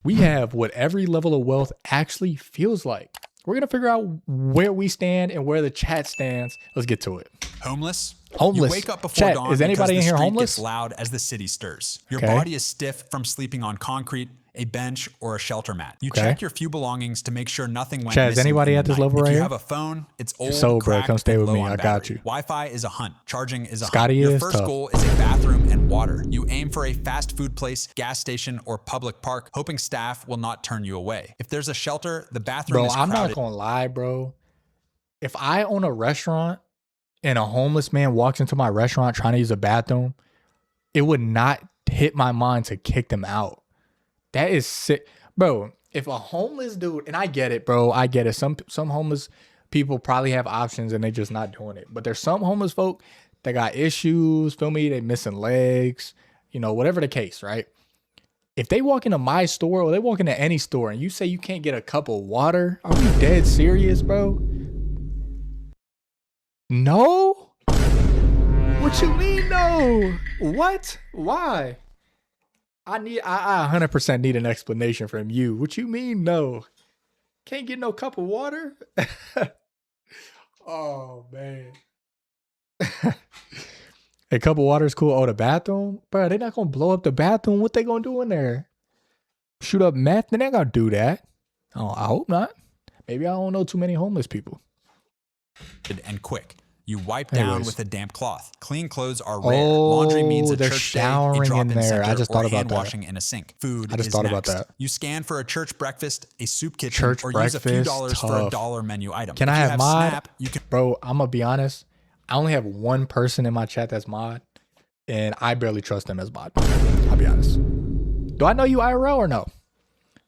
We have what every level of wealth actually feels like. We're going to figure out where we stand and where the chat stands. Let's get to it. Homeless? Homeless. You wake up before Chat, dawn is anybody in because here the street homeless? gets loud as the city stirs. Your Okay. body is stiff from sleeping on concrete, a bench, or a shelter mat. You Okay. check your few belongings to make sure nothing went Chat, is missing anybody in the at this night. level If right you here? have a phone, it's old, So, bro, cracked, come stay and with low me. on I got battery. you. Wi-Fi is a hunt. Charging is a Scotty hunt. Your is first tough. goal is a bathroom and water. You aim for a fast food place, gas station, or public park, hoping staff will not turn you away. If there's a shelter, the bathroom Bro, is I'm crowded. not going to lie, bro. If I own a restaurant and a homeless man walks into my restaurant trying to use a bathroom, it would not hit my mind to kick them out. That is sick. Bro, if a homeless dude, and I get it, bro, I get it. Some homeless people probably have options and they just not doing it. But there's some homeless folk that got issues, feel me? They missing legs, you know, whatever the case, right? If they walk into my store or they walk into any store and you say you can't get a cup of water, are we dead serious, bro? No? What you mean no? What? Why? I 100% need an explanation from you. What you mean no? Can't get no cup of water? Oh man. A cup of water is cool. Oh, the bathroom? Bro, they not gonna blow up the bathroom. What they gonna do in there? Shoot up meth? They ain't gonna do that. Oh, I hope not. Maybe I don't know too many homeless people. And quick. You wipe down Anyways. with a damp cloth. Clean clothes are rare. Oh, Laundry means a they're church day, a showering drop-in in there. center, I just or thought about hand that. washing in a sink. Food I just is thought next. about that. You scan for a church breakfast, a soup kitchen, Church or use a few breakfast, dollars for a tough. dollar menu item. Can if I you have mod? Snap, you can Bro, I'm gonna be honest. I only have one person in my chat that's mod, and I barely trust them as mod. I'll be honest. Do I know you IRL or no?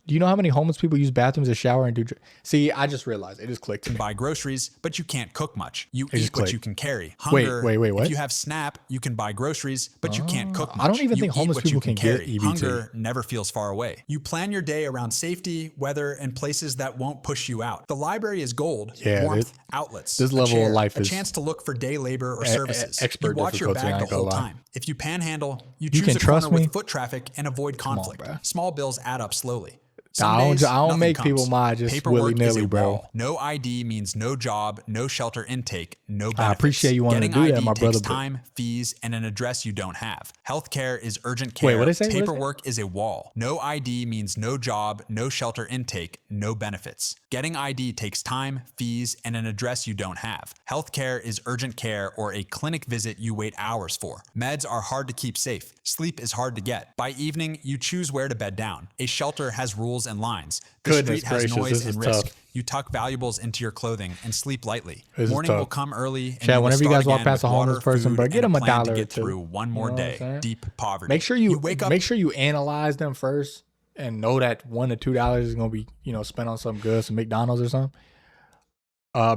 Do you know how many homeless people use bathrooms to shower and do? See, I just realized it just clicked. to me. buy groceries, but you can't cook much. You just eat what clicked. you can carry. Wait, Hunger, wait, what? If you have Snap, you can buy groceries, but you can't cook much. I don't even You think eat homeless what you people can get carry. EBT. Hunger never feels far away. You plan your day around safety, weather, and places that won't push you out. The library is gold. Yeah, warmth, outlets. this a level of chair, life a is chance to look for day labor or services. expert you watch your difficulty, I bag ain't the gonna whole lie. time. If you panhandle, you You choose can a trust corner me? with foot traffic and avoid conflict. bruh. Small bills add up slowly. Nah, I Some don't days, make nothing people comes. mod just Paperwork willy-nilly, is a bro. wall. No ID means no job, no shelter intake, no benefits. I appreciate you wanting to Getting do that, ID my brother, takes but- time, fees, and an address you don't have. Healthcare is urgent care. Wait, what'd it say? What'd it say? Paperwork is a wall. No ID means no job, no shelter intake, no benefits. Getting ID takes time, fees, and an address you don't have. Healthcare is urgent care or a clinic visit you wait hours for. Meds are hard to keep safe. Sleep is hard to get. By evening, you choose where to bed down. A shelter has rules and lines. The Goodness street has gracious, noise this and is risk. tough. You tuck valuables into your clothing and sleep lightly. This is Morning tough. will come early. And Chat, will whenever you start guys walk again past with a homeless water, person, food, bro, and get them a plan dollar to or get two. through one You more know what I'm day. saying? Deep poverty. Make sure you wake up. make sure you analyze them first and know that $1 to $2 is gonna be, you know, spent on something good, some McDonald's or something.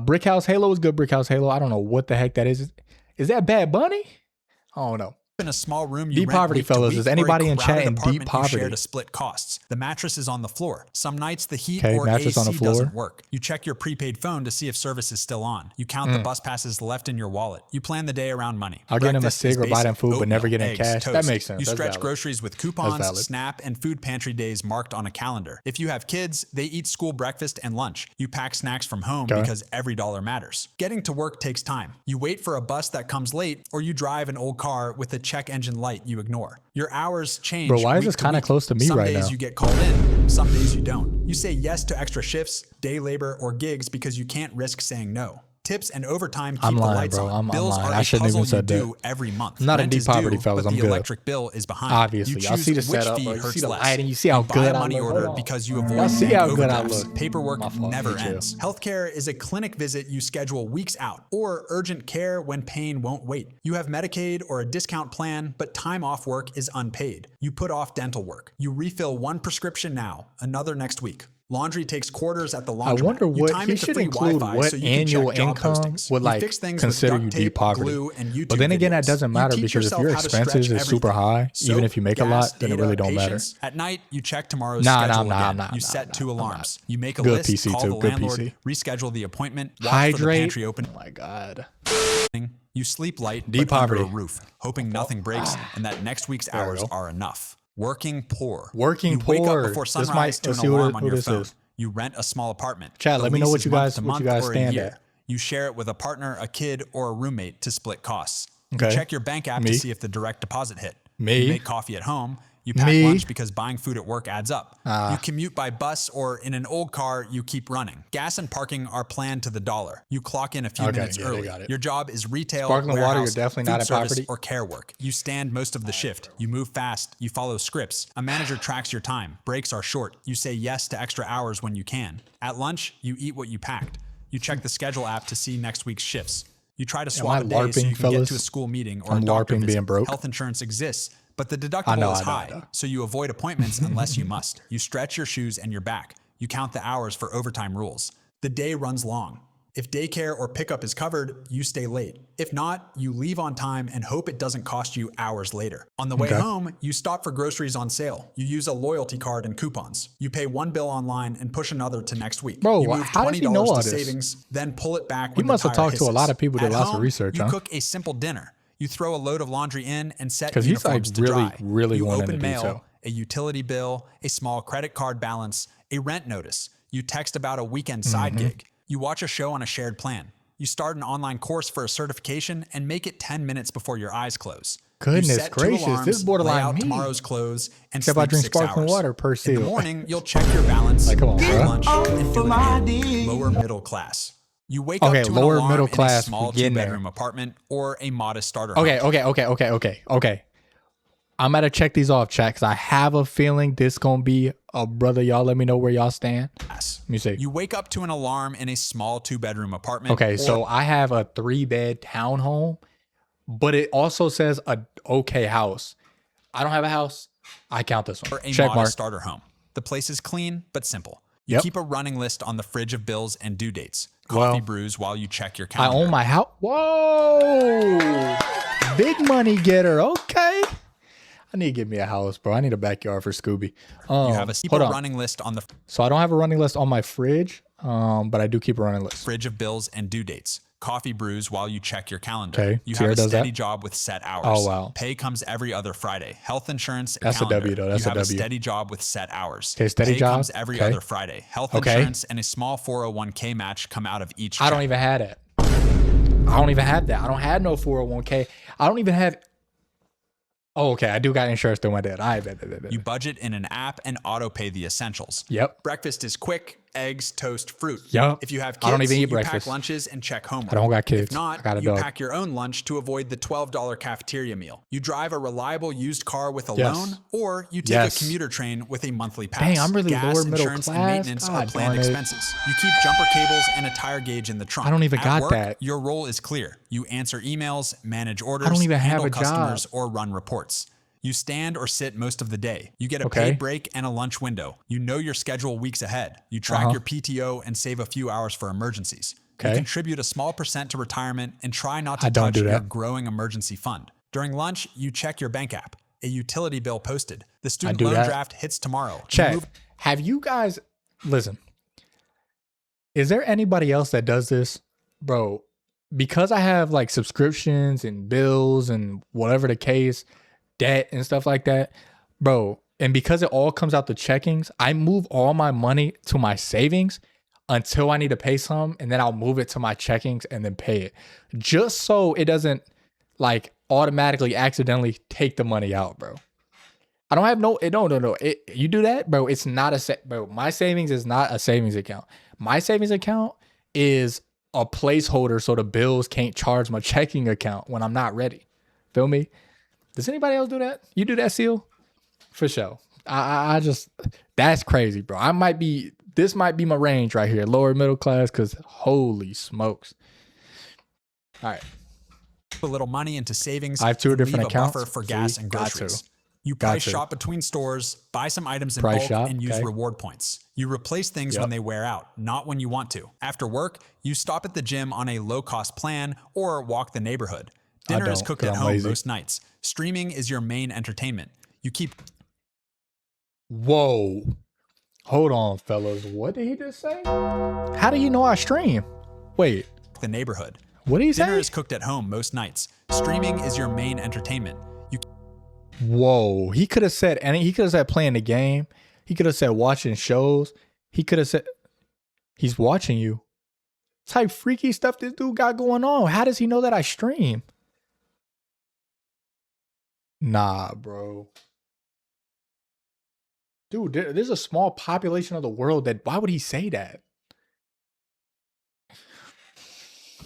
Brick House Halo is good. Brick House Halo. I don't know what the heck that is. Is that Bad Bunny? I don't know. In a small room you Deep rent poverty, week to fellas. week, Is or a anybody in crowded chat in deep apartment you poverty? share to split costs. The mattress is on the floor. Some nights the heat Okay, or mattress on AC the floor. doesn't work. You check your prepaid phone to see if service is still on. You count the bus passes left in your wallet. You plan the day around money. I'll get him a Breakfast cig is or buy them basic. food, but never Oatmeal, get in eggs, cash. That toast. makes sense. You That's stretch valid. groceries with coupons, valid. SNAP, and food pantry days marked on a calendar. If you have kids, they eat school breakfast and lunch. You pack snacks from home Okay. because every dollar matters. Getting to work takes time. You wait for a bus that comes late, or you drive an old car with a check engine light you ignore. Your hours change. Bro, why is week this to kinda week. close to me Some right days now? you get called in, some days you don't. You say yes to extra shifts, day labor, or gigs because you can't risk saying no. Tips and overtime keep I'm the lying, lights bro. on. I'm Bills lying. are I a shouldn't puzzle even said you that. do every month. I'm not in Rent deep is poverty, due, fellas. but I'm the good. electric bill is behind. Obviously. You Y'all see the choose which setup, fee bro. You hurts see the less. lighting. You see how buy good I money look. order Hold on. because you Y'all avoid see bank how good I overdrafts. look. Paperwork My fault. never Me too. ends. Healthcare is a clinic visit you schedule weeks out, or urgent care when pain won't wait. You have Medicaid or a discount plan, but time off work is unpaid. You put off dental work. You refill one prescription now, another next week. Laundry takes quarters at the laundromat. I wonder You what time he it to should free include. Wi-Fi What so you can annual check job income postings. would You like fix things consider with you duct deep tape, poverty? glue, and YouTube But then again, that videos. doesn't You matter teach because if yourself your how to expenses stretch is super everything. high, even Soap, if you make a gas, lot, then it data, really don't matter. patience. At night, you check tomorrow's Nah, schedule nah, again. nah, You nah, set nah, 2 nah, alarms. You make a Good list, PC call too, the good landlord, PC. reschedule the appointment, watch for the Hydrate. pantry open. Oh my God. You sleep light, Deep but under poverty. a roof, hoping nothing breaks and that next week's hours go. are enough. Working poor. Working you poor. wake up before sunrise to an alarm on your phone. Is. You rent a small apartment. Chat, let me know what you guys stand at. You share it with a partner, a kid, or a roommate to split costs. Okay. You check your bank app to see if the direct deposit hit. You make coffee at home. You pack lunch because buying food at work adds up. You commute by bus, or in an old car, you keep running. Gas and parking are planned to the dollar. You clock in a few minutes early. Your job is retail, sparkling warehouse, water, you're definitely not food at service, property. or care work. You stand most of the shift. You move fast. You follow scripts. A manager tracks your time. Breaks are short. You say yes to extra hours when you can. At lunch, you eat what you packed. You check the schedule app to see next week's shifts. You try to swap a day so you can get to a school meeting or a doctor visit. Being broke. Health insurance exists, but the deductible is high, so you avoid appointments unless you must. You stretch your shoes and your back. You count the hours for overtime rules. The day runs long. If daycare or pickup is covered, you stay late. If not, you leave on time and hope it doesn't cost you hours later. On the way home, you stop for groceries on sale. You use a loyalty card and coupons. You pay one bill online and push another to next week. Bro, you move how does he know all to this? savings, then pull it back He when must the have tire talked to a hisses. lot of people that did lots of research, You huh? cook a simple dinner. You throw a load of laundry in and set Because he's like uniforms to dry. really You going open into mail, detail. a utility bill, a small credit card balance, a rent notice. You text about a weekend side gig. You watch a show on a shared plan. You start an online course for a certification and make it 10 minutes before your eyes close. Goodness gracious, alarms, this is borderline lay out me. Tomorrow's clothes and Except I sleep drink 6 sparkling hours. water per seal. In the morning, you'll check your balance, Like, come on, eat bro. lunch, and do it again. Lower middle class. You wake up to lower an alarm middle in class, a small we getting there. 2-bedroom apartment or a modest starter home. Okay. I'm gonna check these off, chat, because I have a feeling this gonna be a brother. Y'all let me know where y'all stand. Let me see. You wake up to an alarm in a small 2-bedroom apartment. Okay, so I have a 3-bed townhome, but it also says a okay house. I don't have a house. I count this one. Or a Check modest mark. starter home. The place is clean but simple. You keep a running list on the fridge of bills and due dates. Coffee brews while you check your calendar. I own my house. Whoa, big money getter. Okay. I need to get me a house, bro. I need a backyard for Scooby. You have a running list on the So I don't have a running list on my fridge, but I do keep a running list. fridge of bills and due dates. Coffee brews while you check your calendar. Okay. You Sierra have a does steady that? job with set hours. Oh, wow. Pay comes every other Friday. Health insurance. That's calendar. a W, though. That's you a have W. a steady job with set hours. Okay, steady Pay job. comes every Okay. other Friday. Health Okay. insurance and a small 401k match come out of each check. I don't even have that. I don't even have that. I don't have no 401k. I don't even have. Oh, okay. I do got insurance through my dad. I bet. You budget in an app and auto pay the essentials. Yep. Breakfast is quick: eggs, toast, fruit. Yep. If you have kids, I don't even eat you breakfast. pack lunches and check homework. I don't got kids. If not, I got a you dog. pack your own lunch to avoid the $12 cafeteria meal. You drive a reliable used car with a Yes. loan, or you take Yes. a commuter train with a monthly pass. Dang, I'm really Gas, lower middle insurance, class. and maintenance are God planned darn it. expenses. You keep jumper cables and a tire gauge in the trunk. I don't even At got work, that. Your role is clear. You answer emails, manage orders, I don't even have handle a job. customers, or run reports. You stand or sit most of the day. You get a Okay. paid break and a lunch window. You know your schedule weeks ahead. You track your PTO and save a few hours for emergencies. You Okay. contribute a small percent to retirement and try not to I don't touch do your that. growing emergency fund. During lunch, you check your bank app. A utility bill posted. The student do loan that. draft hits tomorrow. You Check. move- Have you guys listen? Is there anybody else that does this, bro? Because I have like subscriptions and bills and whatever the case, debt and stuff like that, bro. And because it all comes out the checkings, I move all my money to my savings until I need to pay some, and then I'll move it to my checkings and then pay it, just so it doesn't like automatically accidentally take the money out, bro. I don't have no. You do that, bro. It's not bro. My savings is not a savings account. My savings account is a placeholder so the bills can't charge my checking account when I'm not ready. Feel me? Does anybody else do that? You do that, Seal? For sure. I just, that's crazy, bro. This might be my range right here, lower middle class, because holy smokes. All right. a little money into savings. I have 2 and different leave accounts. a buffer for gas and groceries. You price shop between stores, buy some items in bulk, and use reward points. You replace things when they wear out, not when you want to. After work, you stop at the gym on a low-cost plan or walk the neighborhood. Dinner is cooked at home most nights. Streaming is your main entertainment. You keep... Whoa. Hold on, fellas. What did he just say? How do you know I stream? Wait. The neighborhood. What did he say? Dinner is cooked at home most nights. Streaming is your main entertainment. Whoa. He could have said he could have said playing the game. He could have said watching shows. He could have said he's watching you. Type freaky stuff this dude got going on. How does he know that I stream? Nah, bro. Dude, there's a small population of the world that, why would he say that?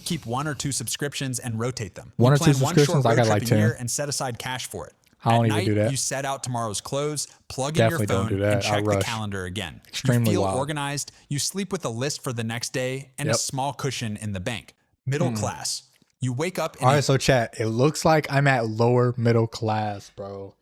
Keep 1 or 2 subscriptions and rotate them. One You or two plan subscriptions, I got like 10. a year and set aside cash for it. I don't At even night, do that. You set out tomorrow's clothes, plug Definitely in your don't phone, do that. and check I the rush. calendar again. Extremely you feel wild. organized. You sleep with a list for the next day and a small cushion in the bank. Middle class. You wake up in All right, so chat, it looks like I'm at lower middle class, bro.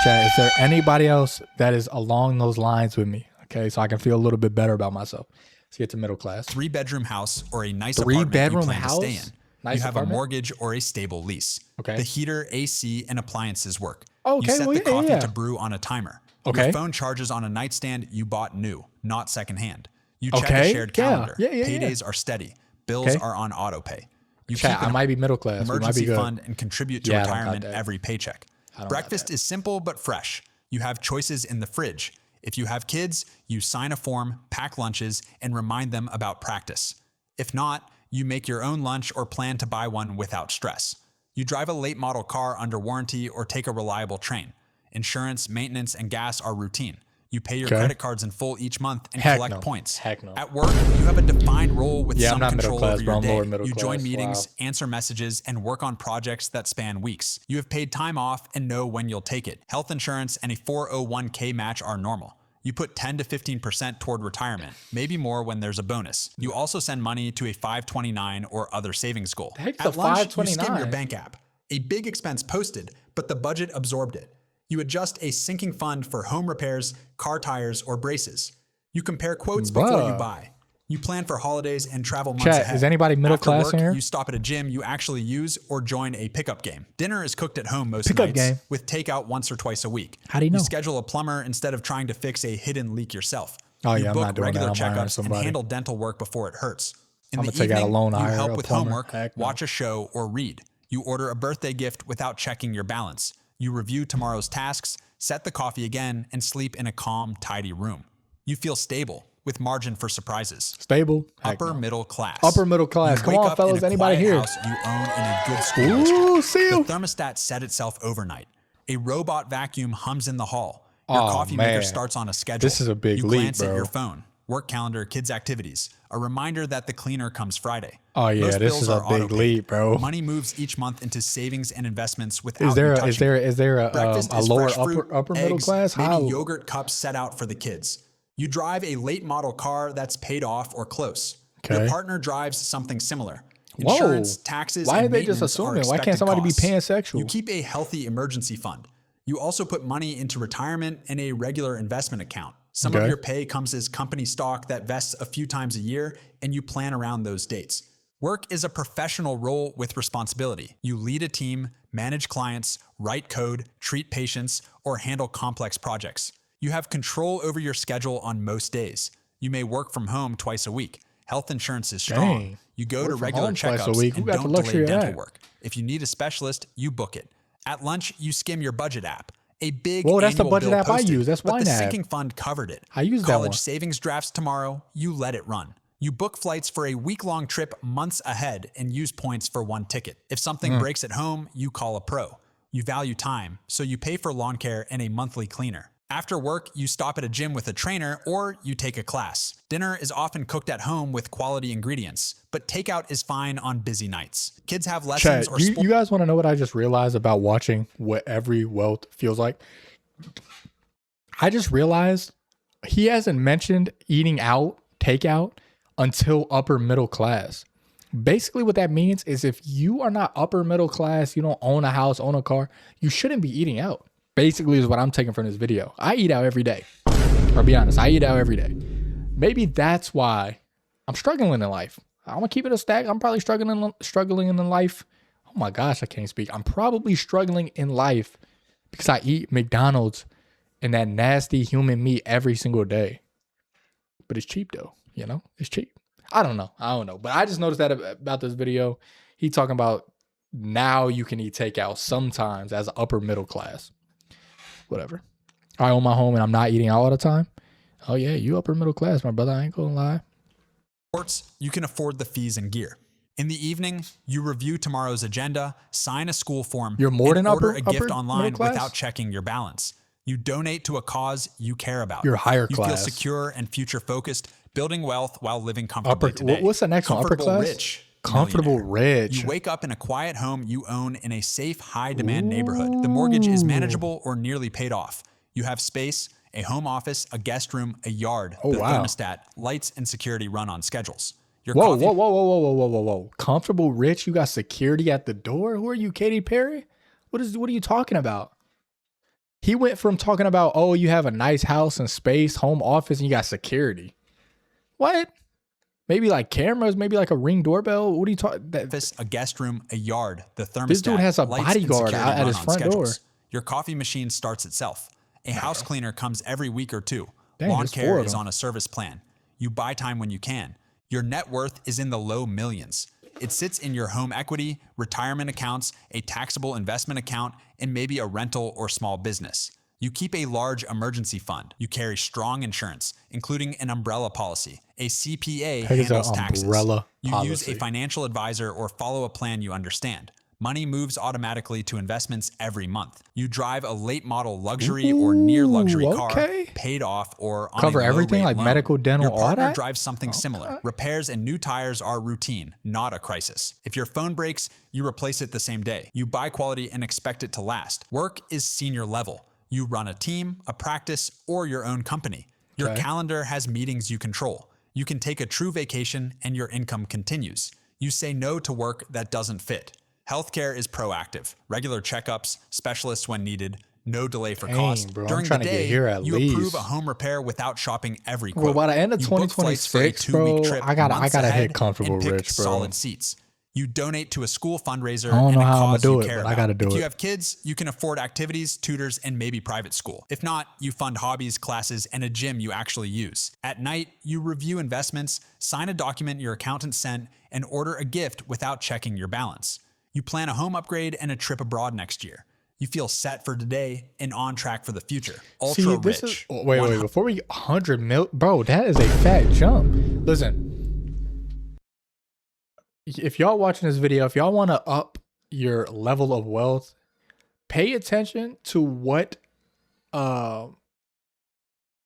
Chat, is there anybody else that is along those lines with me? Okay, so I can feel a little bit better about myself. Let's get to middle class. 3-bedroom house or a nice apartment Three-bedroom you plan house? to stay in. Nice you have apartment? a mortgage or a stable lease. Okay. The heater, AC, and appliances work. Oh, okay, You set well, the yeah, coffee yeah. to brew on a timer. Okay. Your phone charges on a nightstand you bought new, not secondhand. You check Okay, a shared yeah, calendar. yeah. Paydays are steady. Bills Okay. are on auto pay. You Chat, keep I an might be middle class. We might be emergency good. fund and contribute to Yeah, I don't got retirement that. every paycheck. don't got Breakfast that. is simple but fresh. You have choices in the fridge. If you have kids, you sign a form, pack lunches, and remind them about practice. If not, you make your own lunch or plan to buy one without stress. You drive a late model car under warranty or take a reliable train. Insurance, maintenance, and gas are routine. You pay your Okay. credit cards in full each month and Heck collect no. points. Heck no. At work, you have a defined role with Yeah, I'm some not middle control class, over bro. your I'm day. lower middle You join class. meetings, Wow. answer messages, and work on projects that span weeks. You have paid time off and know when you'll take it. Health insurance and a 401k match are normal. You put 10 to 15% toward retirement, maybe more when there's a bonus. You also send money to a 529 or other savings goal. The heck's At a lunch, you skim 529? your bank app. A big expense posted, but the budget absorbed it. You adjust a sinking fund for home repairs, car tires, or braces. You compare quotes before you Bruh. buy. You plan for holidays and travel months Chat, ahead. is anybody middle After class work, in here? You stop at a gym you actually use or join a pickup game. Dinner is cooked at home most Pickup nights game? with takeout once or twice a week. How do you know? You schedule a plumber instead of trying to fix a hidden leak yourself. Oh, you yeah, I'm book not doing that. regular I'm hiring checkups and somebody. handle dental work before it hurts. In I'm the gonna take out a evening, loan, you hire help a with plumber. homework, Heck no. watch a show, or read. You order a birthday gift without checking your balance. You review tomorrow's tasks, set the coffee again, and sleep in a calm, tidy room. You feel stable, with margin for surprises. Stable. Heck Upper no. middle class. Upper middle class. You Come wake on, up fellas. in a Anybody quiet here? house you own in a good school Ooh, district. see The you. thermostat set itself overnight. A robot vacuum hums in the hall. Your Oh, coffee man. maker starts on a schedule. This is a big you leap, glance bro. at your phone, work calendar, kids' activities. A reminder that the cleaner comes Friday. Oh, yeah, Most this bills is a are big auto-paid. leap, bro. Money moves each month into savings and investments without Is there you a, touching is there it. is there a Breakfast is lower fresh fruit, upper middle eggs, class? maybe How? yogurt cups set out for the kids. You drive a late model car that's paid off or close. Your Okay. partner drives something similar. Whoa. Insurance, taxes, Why and are they just maintenance are assuming? Why expected can't somebody be costs. pansexual? You keep a healthy emergency fund. You also put money into retirement and a regular investment account. Some of Okay. your pay comes as company stock that vests a few times a year, and you plan around those dates. Work is a professional role with responsibility. You lead a team, manage clients, write code, treat patients, or handle complex projects. You have control over your schedule on most days. You may work from home twice a week. Health insurance is strong. Dang. You go Work to from regular home twice a checkups week. Who and got the don't luxury delay of dental that? work. If you need a specialist, you book it. At lunch, you skim your budget app. A big Whoa, that's the annual budget bill app I posted, use. That's but the YNAB. sinking fund covered it. I use that College one. savings drafts tomorrow, you let it run. You book flights for a week-long trip months ahead and use points for one ticket. If something breaks at home, you call a pro. You value time, so you pay for lawn care and a monthly cleaner. After work, you stop at a gym with a trainer or you take a class. Dinner is often cooked at home with quality ingredients, but takeout is fine on busy nights. Kids have lessons Chat, or you sports. guys want to know what I just realized about watching what every wealth feels like? I just realized he hasn't mentioned eating out, takeout, until upper middle class. Basically, what that means is if you are not upper middle class, you don't own a house, own a car, you shouldn't be eating out. Basically, is what I'm taking from this video. I eat out every day. Or be honest, I eat out every day. Maybe that's why I'm struggling in life. I'm gonna keep it a stack. I'm probably struggling in life. Oh my gosh, I can't speak. I'm probably struggling in life because I eat McDonald's and that nasty human meat every single day. But it's cheap though, you know? It's cheap. I don't know. But I just noticed that about this video. He talking about Now you can eat takeout sometimes as upper middle class. Whatever. I own my home and I'm not eating out all the time. Oh yeah, you upper middle class, my brother. I ain't gonna lie. Sports, you can afford the fees and gear. In the evening, you review tomorrow's agenda, sign a school form, You're more and than order upper a gift middle online class? without checking your balance. You donate to a cause you care about. You're higher You feel class. secure and future focused, building wealth while living comfortably Upper. today. What's the next one? Upper Comfortable class. rich. Comfortable millionaire. rich. You wake up in a quiet home you own in a safe, high-demand neighborhood. The mortgage is manageable or nearly paid off. You have space, a home office, a guest room, a yard, the wow. thermostat, lights, and security run on schedules. Your Whoa, coffee whoa. Comfortable rich. You got security at the door. Who are you, Katy Perry? What are you talking about? He went from talking about, oh, you have a nice house and space, home office, and you got security. What? Maybe like cameras, maybe like a Ring doorbell. What are you talking? a guest room, a yard, the thermostat. This dude has a lights, and bodyguard security at run his on front door. schedules. Your coffee machine starts itself. A house cleaner comes every week or two. Dang, Lawn there's 4 care of is them. on a service plan. You buy time when you can. Your net worth is in the low millions. It sits in your home equity, retirement accounts, a taxable investment account, and maybe a rental or small business. You keep a large emergency fund. You carry strong insurance, including an umbrella policy. A CPA Heck is handles an taxes. umbrella You use policy? a financial advisor or follow a plan you understand. Money moves automatically to investments every month. You drive a late model luxury or near luxury car, okay. paid off or on Cover a everything low-rate like loan. medical, dental, Your all partner that? drives something similar. Repairs and new tires are routine, not a crisis. If your phone breaks, you replace it the same day. You buy quality and expect it to last. Work is senior level. You run a team, a practice, or your own company. Your Okay. calendar has meetings you control. You can take a true vacation and your income continues. You say no to work that doesn't fit. Healthcare is proactive. Regular checkups, specialists when needed, no delay for Dang, cost. bro, I'm During the trying to get day, here at you least. approve a home repair without shopping every Well, quote. by the end of You book flights for a 2026, 2-week bro, trip I gotta months hit ahead comfortable and pick rich, bro. solid seats. You donate to a school fundraiser I don't and know a how I'ma cause do you it, care but about. I gotta do If you it. have kids, you can afford activities, tutors, and maybe private school. If not, you fund hobbies, classes, and a gym you actually use. At night, you review investments, sign a document your accountant sent, and order a gift without checking your balance. You plan a home upgrade and a trip abroad next year. You feel set for today and on track for the future. Ultra this rich. is wait, before we 100 mil, bro, that is a fat jump. Listen, if y'all watching this video, if y'all want to up your level of wealth, pay attention to what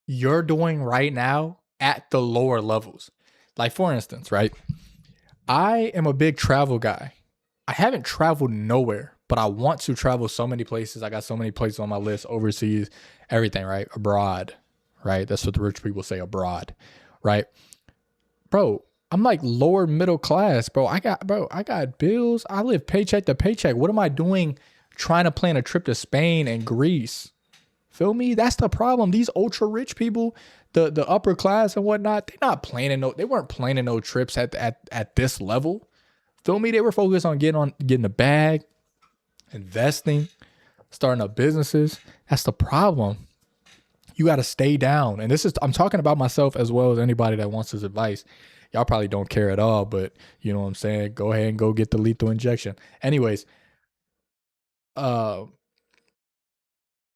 you're doing right now at the lower levels. Like for instance, right? I am a big travel guy. I haven't traveled nowhere, but I want to travel so many places. I got so many places on my list, overseas, everything, right? Abroad, right? That's what the rich people say, abroad, right? Bro, I'm like lower middle class, bro. I got bills. I live paycheck to paycheck. What am I doing trying to plan a trip to Spain and Greece? Feel me? That's the problem. These ultra rich people, the upper class and whatnot, they weren't planning no trips at this level. Feel me? They were focused on getting a bag, investing, starting up businesses. That's the problem. You got to stay down. And I'm talking about myself as well as anybody that wants this advice. Y'all probably don't care at all, but you know what I'm saying? Go ahead and go get the lethal injection. Anyways,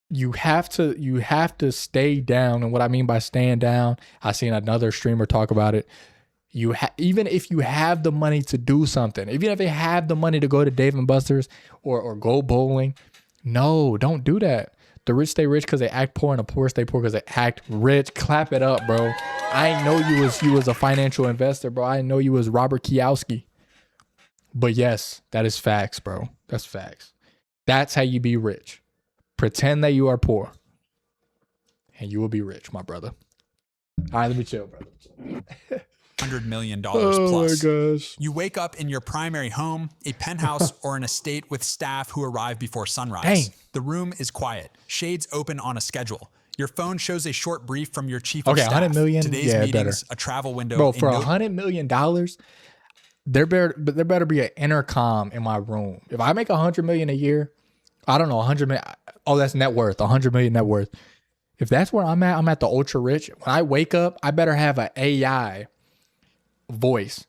you have to stay down. And what I mean by staying down, I seen another streamer talk about it. Even if you have the money to do something, even if they have the money to go to Dave and Buster's or go bowling, no, don't do that. The rich stay rich because they act poor, and the poor stay poor because they act rich. Clap it up, bro. I ain't know you was a financial investor, bro. I didn't know you was Robert Kiyosaki. But yes, that is facts, bro. That's facts. That's how you be rich. Pretend that you are poor, and you will be rich, my brother. All right, let me chill, brother. $100 million Oh plus. my gosh. You wake up in your primary home, a penthouse, or an estate with staff who arrive before sunrise. Dang. The room is quiet, shades open on a schedule. Your phone shows a short brief from your chief Okay, of staff. 100 million? Today's Yeah, meetings, better. a travel window. Bro, a for note- $100 million, there better be an intercom in my room. If I make $100 million a year, I don't know, 100 million. Oh, that's net worth, 100 million net worth. If that's where I'm at the ultra rich. When I wake up, I better have an AI voice.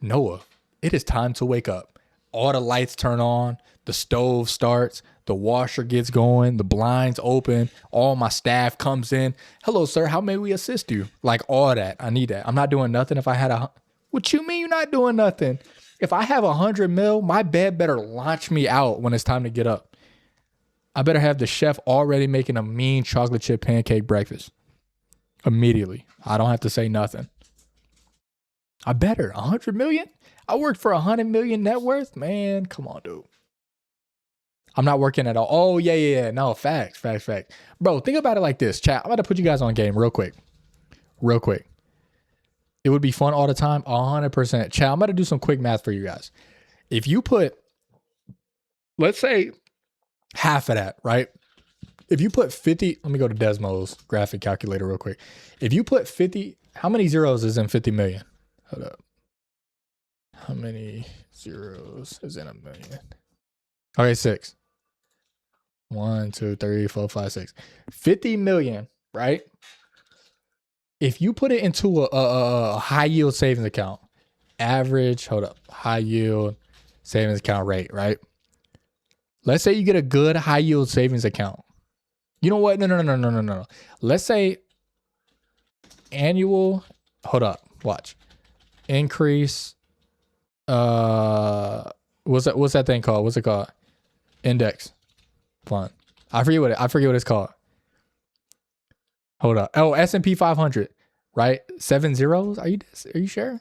Noah, it is time to wake up. all the lights turn on, the stove starts, the washer gets going, the blinds open, all my staff comes in. Hello, sir, how may we assist you? Like all that. I need that. I'm not doing nothing if I had what you mean you're not doing nothing? If I have 100 mil, my bed better launch me out when it's time to get up. I better have the chef already making a mean chocolate chip pancake breakfast. Immediately. I don't have to say nothing. I better. 100 million? I worked for 100 million net worth? Man, come on, dude. I'm not working at all. Oh, yeah. No, facts. Bro, think about it like this. Chat, I'm about to put you guys on game real quick. It would be fun all the time. 100%. Chat, I'm about to do some quick math for you guys. If you put, let's say, half of that, right? If you put 50, let me go to Desmo's graphic calculator real quick. If you put 50, how many zeros is in 50 million? Hold up. How many zeros is in a million? Okay, 6. 1, 2, 3, 4, 5, 6. 50 million, right? If you put it into a high yield savings account, average, high yield savings account rate, right? Let's say you get a good high yield savings account. You know what? No. Let's say annual, watch. Increase, what's that thing called? What's it called? Index fund. I forget what it's called. Hold up. Oh, S&P 500, right? 7 zeros. Are you sure?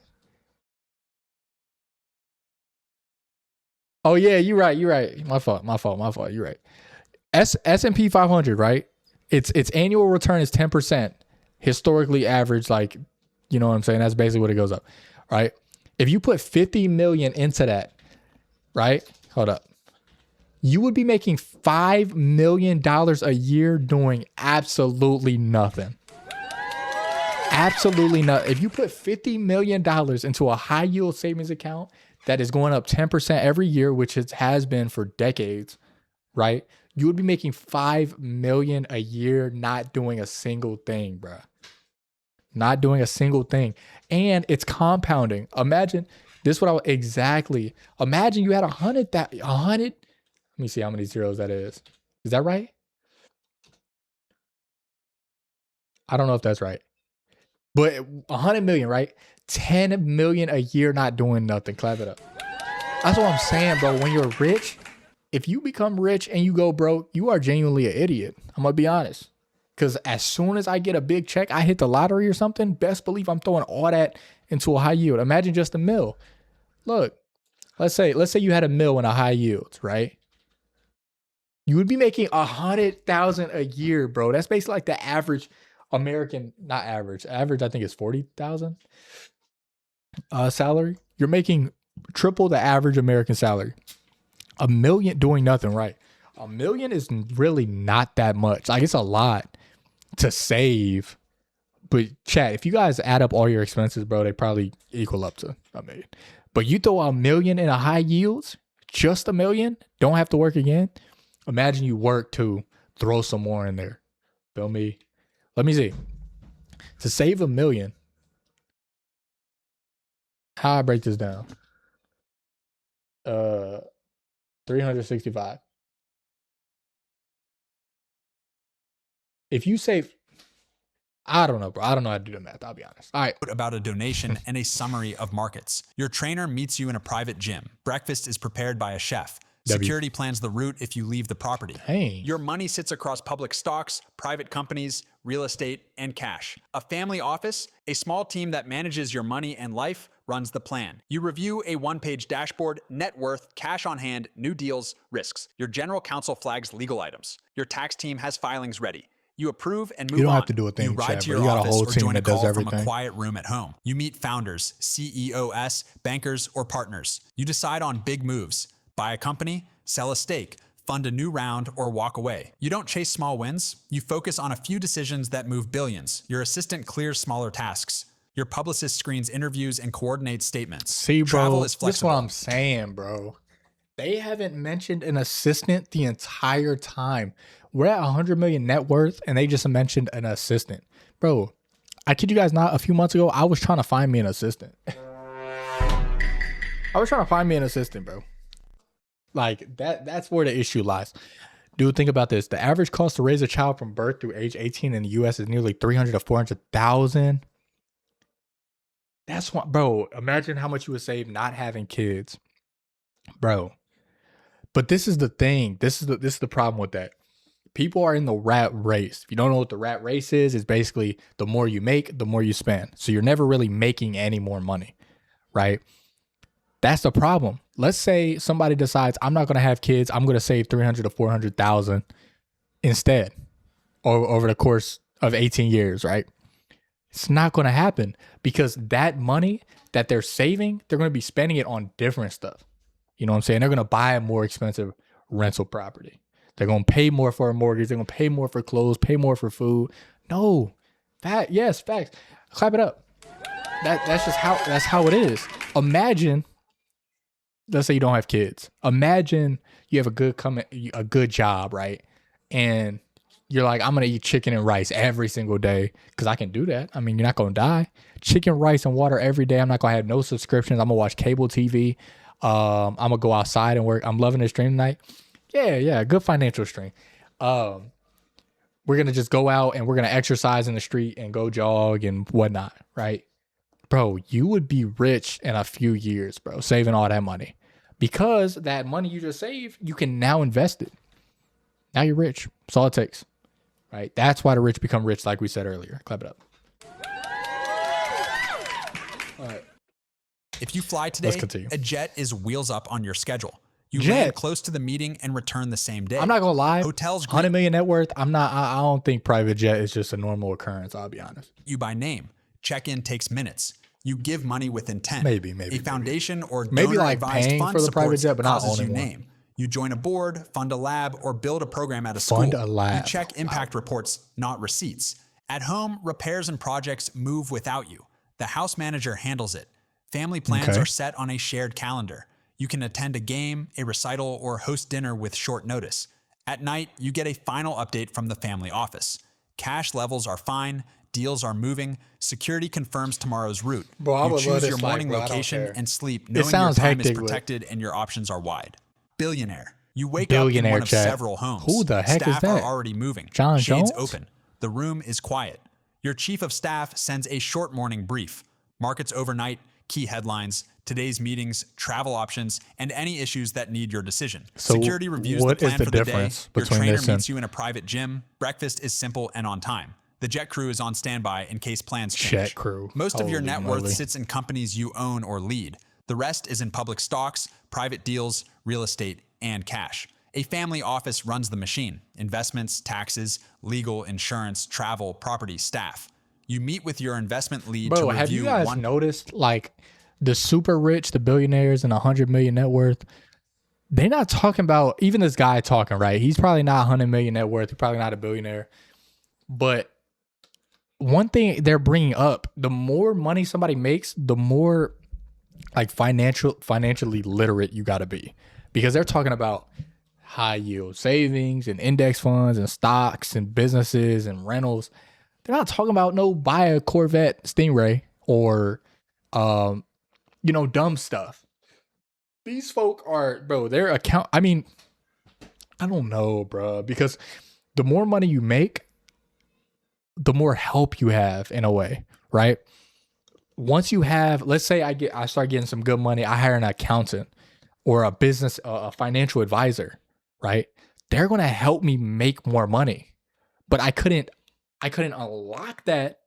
Oh yeah, you're right. My fault. You're right. S&P 500, right? Its annual return is 10%. Historically average, like, you know what I'm saying? That's basically what it goes up, right? If you put 50 million into that, right? Hold up. You would be making $5 million a year doing absolutely nothing. Absolutely nothing. If you put $50 million into a high yield savings account that is going up 10% every year, which it has been for decades, right? You would be making $5 million a year not doing a single thing, bro. Not doing a single thing. And it's compounding. Imagine this imagine you had 100. Let me see how many zeros that is. Is that right? I don't know if that's right. But 100 million, right? 10 million a year not doing nothing. Clap it up. That's what I'm saying, bro. When you're rich, if you become rich and you go broke, you are genuinely an idiot. I'm going to be honest. Because as soon as I get a big check, I hit the lottery or something, best believe I'm throwing all that into a high yield. Imagine just a mil. Look, let's say you had a mil in a high yield, right? You would be making 100,000 a year, bro. That's basically like the average American, not average. Average, I think, is 40,000 salary. You're making triple the average American salary. $1 million doing nothing, right? $1 million is really not that much. Like, it's a lot to save. But chat, if you guys add up all your expenses, bro, they probably equal up to $1 million. But you throw $1 million in a high yields, just $1 million, don't have to work again. Imagine you work to throw some more in there. Feel me? Let me see. To save $1 million, how I break this down? 365. If you save, I don't know, bro. I don't know how to do the math. I'll be honest. All right. About a donation and a summary of markets. Your trainer meets you in a private gym. Breakfast is prepared by a chef. Security plans the route if you leave the property. Hey. Your money sits across public stocks, private companies, real estate, and cash. A family office, a small team that manages your money and life, runs the plan. You review a one-page dashboard, net worth, cash on hand, new deals, risks. Your general counsel flags legal items. Your tax team has filings ready. You approve and move on. You don't have to do a thing, You ride Chad, to bro. your You got a office whole or team join a that does call from everything. a quiet room at home. You meet founders, CEOs, bankers, or partners. You decide on big moves. Buy a company, sell a stake, fund a new round, or walk away. You don't chase small wins. You focus on a few decisions that move billions. Your assistant clears smaller tasks. Your publicist screens interviews and coordinates statements. See, bro, Travel is that's flexible. what I'm saying, bro. They haven't mentioned an assistant the entire time. We're at 100 million net worth, and they just mentioned an assistant. Bro, I kid you guys not, a few months ago, I was trying to find me an assistant. Bro. Like that's where the issue lies. Dude, think about this. The average cost to raise a child from birth through age 18 in the US is nearly 300 to 400,000. That's what, bro, imagine how much you would save not having kids. Bro. But this is the thing. This is the problem with that. People are in the rat race. If you don't know what the rat race is, it's basically the more you make, the more you spend. So you're never really making any more money, right? That's the problem. Let's say somebody decides I'm not going to have kids. I'm going to save 300 to 400,000 instead over the course of 18 years, right? It's not going to happen because that money that they're saving, they're going to be spending it on different stuff. You know what I'm saying? They're going to buy a more expensive rental property. They're going to pay more for a mortgage. They're going to pay more for clothes, pay more for food. No, yes, facts. Clap it up. That's how it is. Imagine, let's say you don't have kids. Imagine you have a good job, right? And you're like, I'm going to eat chicken and rice every single day because I can do that. I mean, you're not going to die. Chicken, rice, and water every day. I'm not going to have no subscriptions. I'm going to watch cable TV. I'm going to go outside and work. I'm loving this stream tonight. Yeah, good financial stream. We're going to just go out and we're going to exercise in the street and go jog and whatnot, right? Bro, you would be rich in a few years, bro, saving all that money. Because that money you just saved, you can now invest it. Now you're rich. That's all it takes, right? That's why the rich become rich, like we said earlier. Clap it up. All right. If you fly today, a jet is wheels up on your schedule. You land close to the meeting and return the same day. I'm not gonna lie. Hotels, 100 million net worth. I don't think private jet is just a normal occurrence. I'll be honest. You by name. Check-in takes minutes. You give money with intent. Maybe a foundation or maybe like donor-advised paying fund for the private jet, but not owning you one. name. You join a board, fund a lab, or build a program at a school. Fund a lab. You check impact reports, not receipts. At home, repairs and projects move without you. The house manager handles it. Family plans are set on a shared calendar. You can attend a game, a recital, or host dinner with short notice. At night, you get a final update from the family office. Cash levels are fine. Deals are moving. Security confirms tomorrow's route. Bro, you choose your morning location and sleep knowing your time is protected and your options are wide. Billionaire. You wake up in one of several homes. Who the heck is Staff that? are already moving. John Shades Jones? open. The room is quiet. Your chief of staff sends a short morning brief. Markets overnight, key headlines, today's meetings, travel options, and any issues that need your decision. So Security reviews the plan for the day. Your between trainer this and meets you in a private gym. Breakfast is simple and on time. The jet crew is on standby in case plans change. Jet crew. Most of your Holy net worth moly. sits in companies you own or lead. The rest is in public stocks, private deals, real estate, and cash. A family office runs the machine. Investments, taxes, legal, insurance, travel, property, staff. You meet with your investment lead to review. Have you guys noticed, like, the super rich, the billionaires and 100 million net worth, they're not talking about, even this guy talking, right? He's probably not 100 million net worth. He's probably not a billionaire. But one thing they're bringing up, the more money somebody makes, the more like financially literate you got to be, because they're talking about high yield savings and index funds and stocks and businesses and rentals. They're not talking about buy a Corvette Stingray or, dumb stuff. These folk are, bro, their account. I mean, I don't know, bro, because the more money you make, the more help you have in a way, right? Once you have, let's say I start getting some good money, I hire an accountant or a financial advisor, right? They're going to help me make more money. But I couldn't unlock that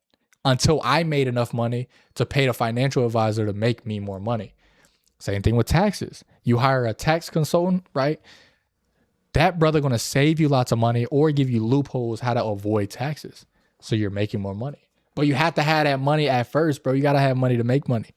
until I made enough money to pay the financial advisor to make me more money. Same thing with taxes. You hire a tax consultant, right? That brother going to save you lots of money or give you loopholes how to avoid taxes. So you're making more money. But you have to have that money at first, bro. You got to have money to make money.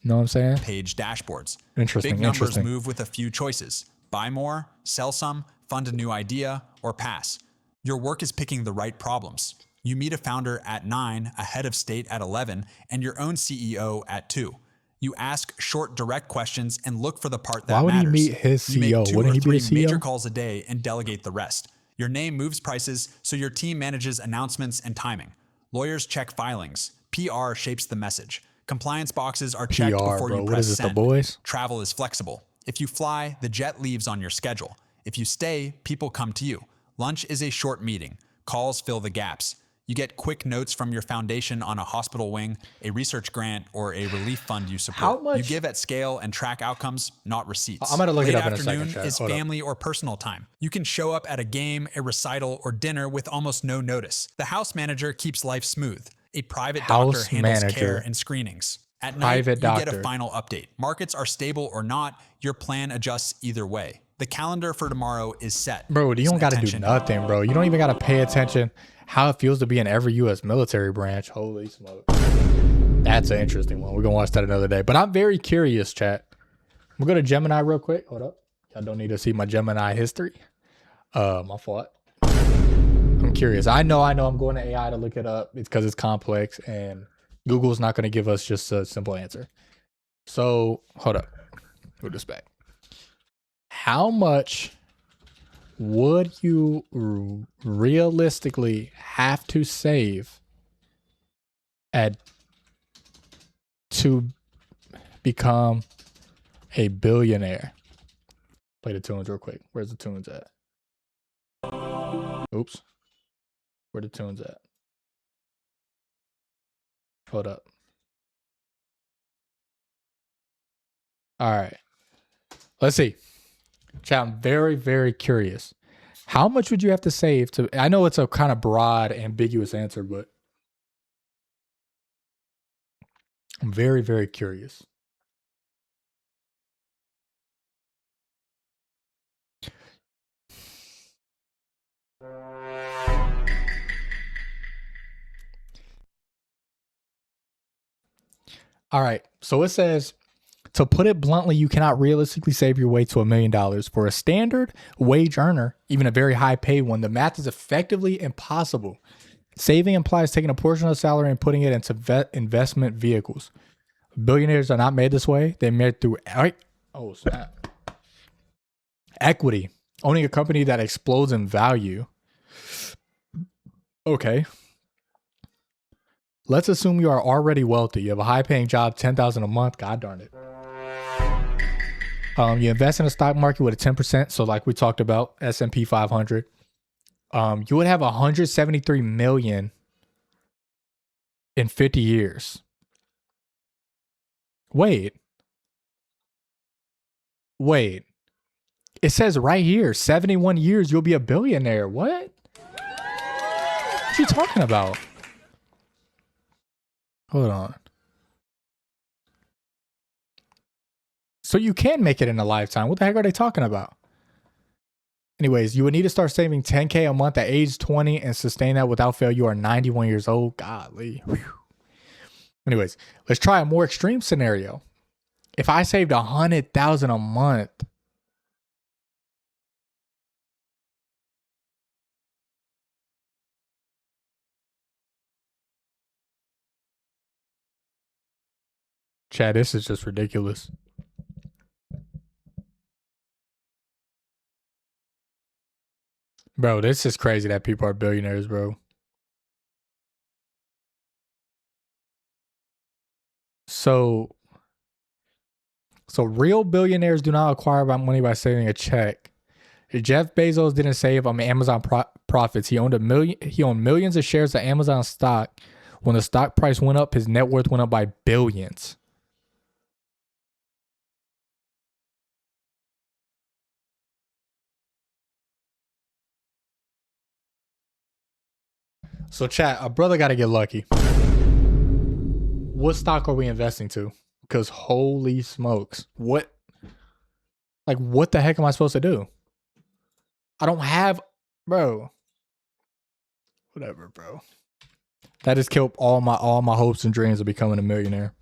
You know what I'm saying? Page dashboards. Interesting. Big numbers move with a few choices. Buy more, sell some, fund a new idea, or pass. Your work is picking the right problems. You meet a founder at 9, a head of state at 11, and your own CEO at 2. You ask short, direct questions and look for the part that matters. Why would he meet his CEO? You make 2 Wouldn't or he be 3 the CEO? major calls a day and delegate the rest. Your name moves prices, so your team manages announcements and timing. Lawyers check filings. PR shapes the message. Compliance boxes are checked PR, before bro. you What press is it, send. the boys? Travel is flexible. If you fly, the jet leaves on your schedule. If you stay, people come to you. Lunch is a short meeting. Calls fill the gaps. You get quick notes from your foundation on a hospital wing, a research grant, or a relief fund you support. How much- You give at scale and track outcomes, not receipts. I'm gonna look it Late up in a second, afternoon chat. is Hold up. family or personal time. You can show up at a game, a recital, or dinner with almost no notice. The house manager keeps life smooth. A private doctor House handles manager. care and screenings. At night, Private you get doctor. a final update. Markets are stable or not, your plan adjusts either way. The calendar for tomorrow is set. Bro, you don't got to do Attention. nothing, bro. You don't even got to pay attention how it feels to be in every U.S. military branch. Holy smoke. That's an interesting one. We're going to watch that another day. But I'm very curious, chat. We'll go to Gemini real quick. Hold up. Y'all don't need to see my Gemini history. My fault. I'm curious. I know I'm going to AI to look it up. It's because it's complex and Google's not going to give us just a simple answer. So, hold up. Put this back. How much would you realistically have to save to become a billionaire? Play the tunes real quick. Where's the tunes at? Oops. Where the tunes at? Hold up. All right. Let's see. Chat, I'm very, very curious. How much would you have to save to... I know it's a kind of broad, ambiguous answer, but I'm very, very curious. All right. So it says... To put it bluntly, you cannot realistically save your way to $1 million. For a standard wage earner, even a very high paid one, the math is effectively impossible. Saving implies taking a portion of the salary and putting it into investment vehicles. Billionaires are not made this way. They're made through snap. Equity. Owning a company that explodes in value. Okay. Let's assume you are already wealthy. You have a high-paying job, $10,000 a month. God darn it. You invest in the stock market with a 10%. So like we talked about, S&P 500. You would have 173 million in 50 years. Wait. It says right here, 71 years, you'll be a billionaire. What? What are you talking about? Hold on. So you can make it in a lifetime. What the heck are they talking about? Anyways, you would need to start saving $10K a month at age 20 and sustain that without fail. You are 91 years old. Golly. Whew. Anyways, let's try a more extreme scenario. If I saved $100,000 a month, Chad, this is just ridiculous. Bro, this is crazy that people are billionaires, bro. So real billionaires do not acquire money by saving a check. Jeff Bezos didn't save on Amazon profits. He owned millions of shares of Amazon stock. When the stock price went up, his net worth went up by billions. So chat, a brother got to get lucky. What stock are we investing to? Because holy smokes, what the heck am I supposed to do? I don't have, bro. Whatever, bro. That just killed all my hopes and dreams of becoming a millionaire.